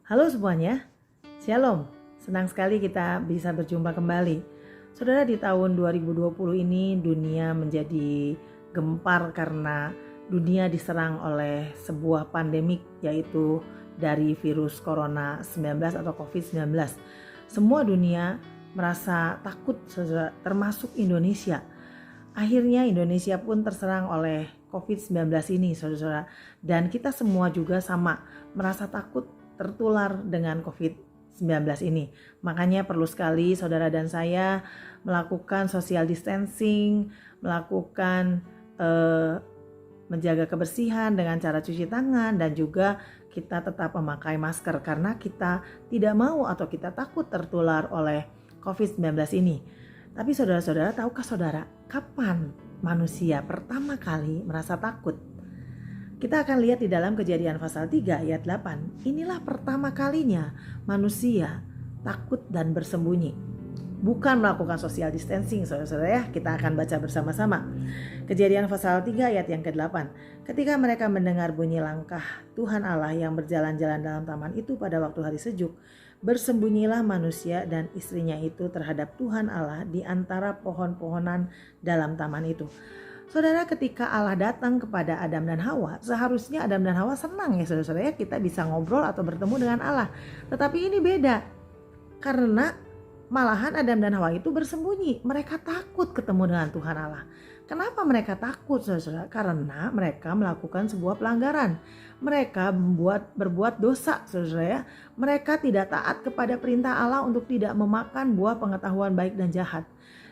Halo semuanya, Shalom. Senang sekali kita bisa berjumpa kembali. Saudara, di tahun 2020 ini dunia menjadi gempar karena dunia diserang oleh sebuah pandemik, yaitu dari virus corona 19 atau COVID-19. Semua dunia merasa takut, saudara, termasuk Indonesia. Akhirnya Indonesia pun terserang oleh COVID-19 ini, saudara-saudara. Dan kita semua juga sama, merasa takut tertular dengan COVID-19 ini. Makanya perlu sekali saudara dan saya melakukan social distancing, melakukan menjaga kebersihan dengan cara cuci tangan, dan juga kita tetap memakai masker karena kita tidak mau atau kita takut tertular oleh COVID-19 ini. Tapi saudara-saudara, tahukah saudara kapan manusia pertama kali merasa takut? Kita akan lihat di dalam Kejadian pasal 3 ayat 8. Inilah pertama kalinya manusia takut dan bersembunyi. Bukan melakukan social distancing, saudara-saudara ya. Kita akan baca bersama-sama. Kejadian pasal 3 ayat yang ke-8. Ketika mereka mendengar bunyi langkah Tuhan Allah yang berjalan-jalan dalam taman itu pada waktu hari sejuk, bersembunyilah manusia dan istrinya itu terhadap Tuhan Allah di antara pohon-pohonan dalam taman itu. Saudara, ketika Allah datang kepada Adam dan Hawa, seharusnya Adam dan Hawa senang ya saudara-saudara ya, kita bisa ngobrol atau bertemu dengan Allah. Tetapi ini beda, karena malahan Adam dan Hawa itu bersembunyi. Mereka takut ketemu dengan Tuhan Allah. Kenapa mereka takut, saudara-saudara? Karena mereka melakukan sebuah pelanggaran. Mereka berbuat dosa, saudara ya. Mereka tidak taat kepada perintah Allah untuk tidak memakan buah pengetahuan baik dan jahat.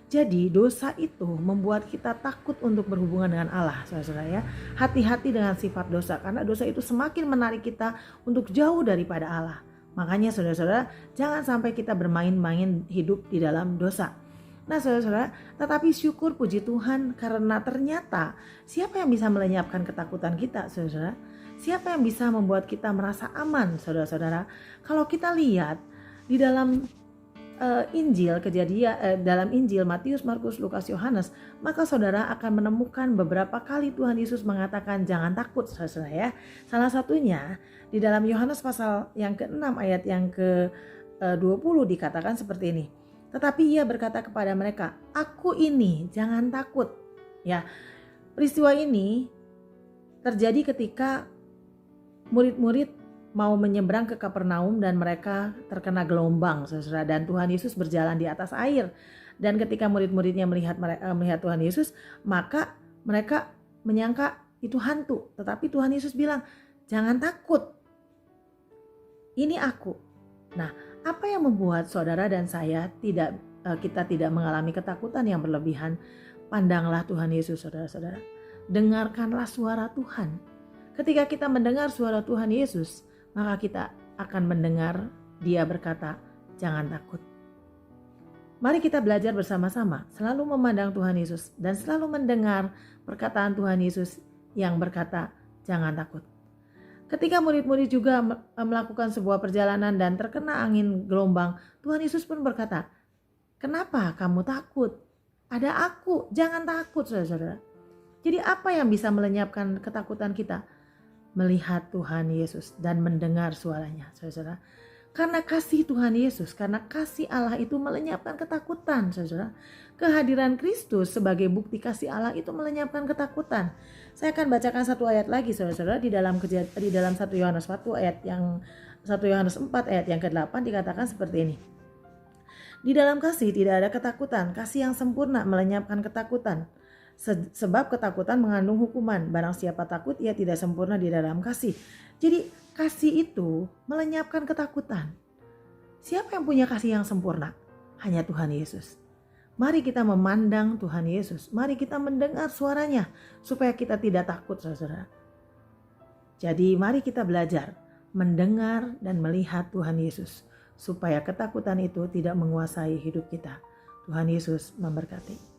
Jadi dosa itu membuat kita takut untuk berhubungan dengan Allah, saudara-saudara ya. Hati-hati dengan sifat dosa, karena dosa itu semakin menarik kita untuk jauh daripada Allah. Makanya saudara-saudara, jangan sampai kita bermain-main hidup di dalam dosa. Nah saudara-saudara, tetapi syukur puji Tuhan karena ternyata siapa yang bisa melenyapkan ketakutan kita, saudara-saudara? Siapa yang bisa membuat kita merasa aman, saudara-saudara? Kalau kita lihat di dalam Injil Kejadian, dalam Injil Matius, Markus, Lukas, Yohanes, maka saudara akan menemukan beberapa kali Tuhan Yesus mengatakan jangan takut, saudara ya. Salah satunya di dalam Yohanes pasal yang ke-6 ayat yang ke-20 dikatakan seperti ini. Tetapi ia berkata kepada mereka, "Aku ini, jangan takut." Ya, peristiwa ini terjadi ketika murid-murid mau menyeberang ke Kapernaum dan mereka terkena gelombang, saudara, dan Tuhan Yesus berjalan di atas air. Dan ketika murid-muridnya melihat Tuhan Yesus, maka mereka menyangka itu hantu. Tetapi Tuhan Yesus bilang, "Jangan takut, ini aku." Nah, apa yang membuat saudara dan saya kita tidak mengalami ketakutan yang berlebihan? Pandanglah Tuhan Yesus, saudara-saudara. Dengarkanlah suara Tuhan. Ketika kita mendengar suara Tuhan Yesus, maka kita akan mendengar Dia berkata, "Jangan takut." Mari kita belajar bersama-sama selalu memandang Tuhan Yesus dan selalu mendengar perkataan Tuhan Yesus yang berkata, "Jangan takut." Ketika murid-murid juga melakukan sebuah perjalanan dan terkena angin gelombang, Tuhan Yesus pun berkata, "Kenapa kamu takut? Ada aku, jangan takut," saudara-saudara. Jadi apa yang bisa melenyapkan ketakutan kita? Melihat Tuhan Yesus dan mendengar suaranya, saudara. Karena kasih Tuhan Yesus, karena kasih Allah itu melenyapkan ketakutan, saudara. Kehadiran Kristus sebagai bukti kasih Allah itu melenyapkan ketakutan. Saya akan bacakan satu ayat lagi, saudara-saudara, di dalam 1 Yohanes 1 Yohanes 4 ayat yang ke-8 dikatakan seperti ini. Di dalam kasih tidak ada ketakutan, kasih yang sempurna melenyapkan ketakutan. Sebab ketakutan mengandung hukuman. Barang siapa takut, ia tidak sempurna di dalam kasih. Jadi kasih itu melenyapkan ketakutan. Siapa yang punya kasih yang sempurna? Hanya Tuhan Yesus. Mari kita memandang Tuhan Yesus. Mari kita mendengar suaranya supaya kita tidak takut, saudara. Jadi mari kita belajar mendengar dan melihat Tuhan Yesus supaya ketakutan itu tidak menguasai hidup kita. Tuhan Yesus memberkati.